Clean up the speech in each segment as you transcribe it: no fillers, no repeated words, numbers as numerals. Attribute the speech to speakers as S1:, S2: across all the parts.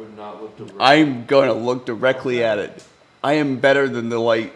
S1: would not look directly.
S2: I'm going to look directly at it. I am better than the light.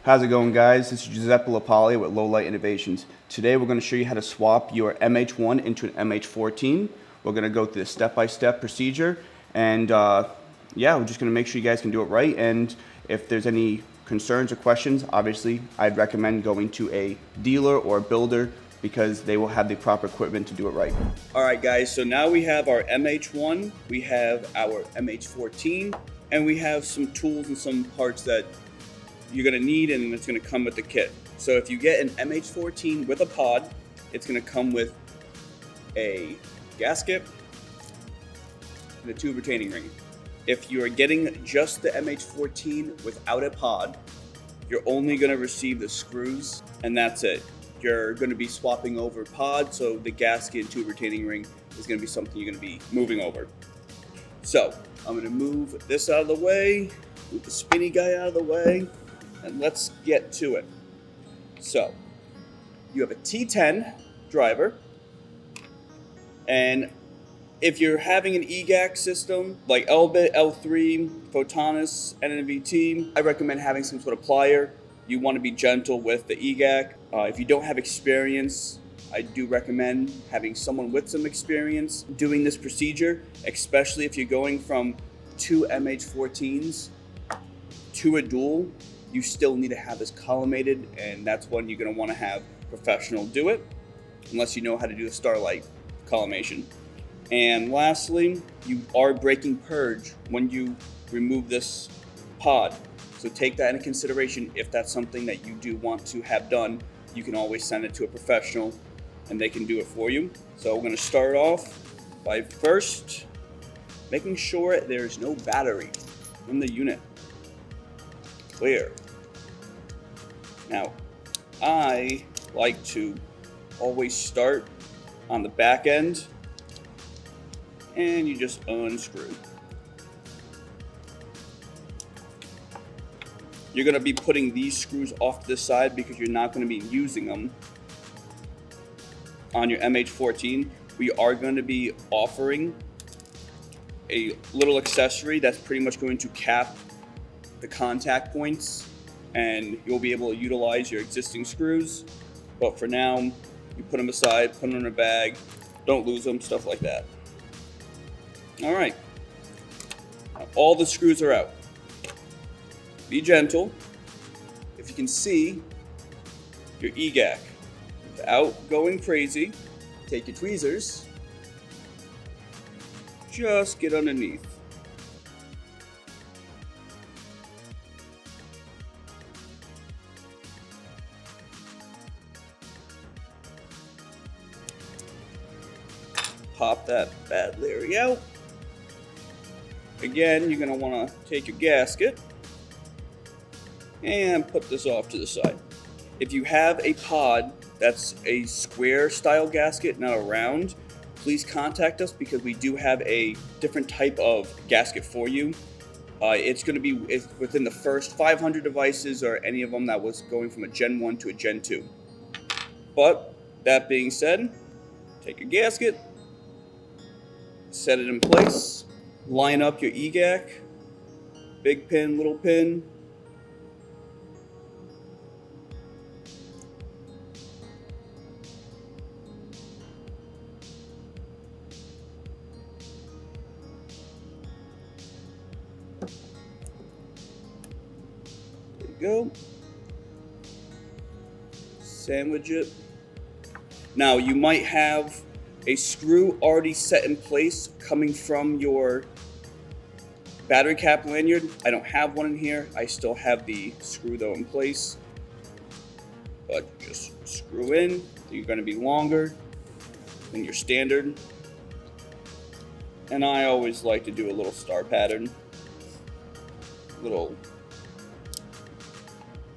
S2: How's it going, guys? This is Giuseppe LaPaglia with Low Light Innovations. Today we're going to show you how to swap your MH-1 into an MH-14. We're going to go through the step-by-step procedure, and yeah, we're just going to make sure you guys can do it right. And if there's any concerns or questions, obviously I'd recommend going to a dealer or a builder because they will have the proper equipment to do it right. All right, guys, so now we have our MH-1, we have our MH-14, and we have some tools and some parts that you're going to need, and it's going to come with the kit. So if you get an MH-14 with a pod, it's going to come with a gasket and a tube retaining ring. If you are getting just the MH-14 without a pod, you're only going to receive the screws, and that's it. You're going to be swapping over pods, so the gasket and tube retaining ring is going to be something you're going to be moving over. So I'm going to move this out of the way, move the spinny guy out of the way, and let's get to it. So you have a T10 driver, and if you're having an EGAC system like Elbit, L3, Photonus, NNVT, I recommend having some sort of plier. You want to be gentle with the EGAC. If you don't have experience, I do recommend having someone with some experience doing this procedure, especially if you're going from two MH-14s to a dual. You still need to have this collimated, and that's when you're going to want to have a professional do it, unless you know how to do the Starlight collimation. And lastly, you are breaking purge when you remove this pod. So take that into consideration. If that's something that you do want to have done, you can always send it to a professional and they can do it for you. So we're going to start off by first making sure there's no battery in the unit. Clear. Now, I like to always start on the back end, and you just unscrew. You're going to be putting these screws off to the side because you're not going to be using them on your MH-14. We are going to be offering a little accessory that's pretty much going to cap the contact points, and you'll be able to utilize your existing screws. But for now, you put them aside, put them in a bag, don't lose them, stuff like that. All right, now all the screws are out. Be gentle. If you can see your EGAC without going crazy, take your tweezers, just get underneath. Pop that bad Larry out. Again, you're going to want to take your gasket and put this off to the side. If you have a pod that's a square style gasket, not a round, please contact us because we do have a different type of gasket for you. It's going to be within the first 500 devices or any of them that was going from a Gen 1 to a Gen 2. But that being said, take a gasket, set it in place, line up your EGAC, big pin, little pin. There you go. Sandwich it. Now you might have a screw already set in place coming from your battery cap lanyard. I don't have one in here. I still have the screw though in place. But just screw in. You're going to be longer than your standard. And I always like to do a little star pattern. Little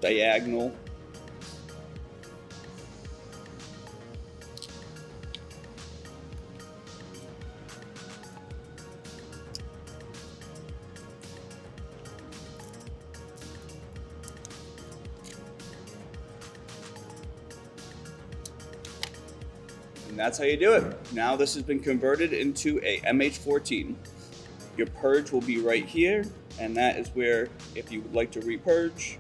S2: diagonal. And that's how you do it. Now this has been converted into a MH-14. Your purge will be right here, and that is where, if you would like to repurge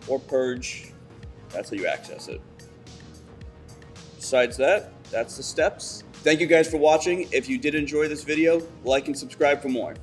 S2: or purge, that's how you access it. Besides that, that's the steps. Thank you guys for watching. If you did enjoy this video, like and subscribe for more.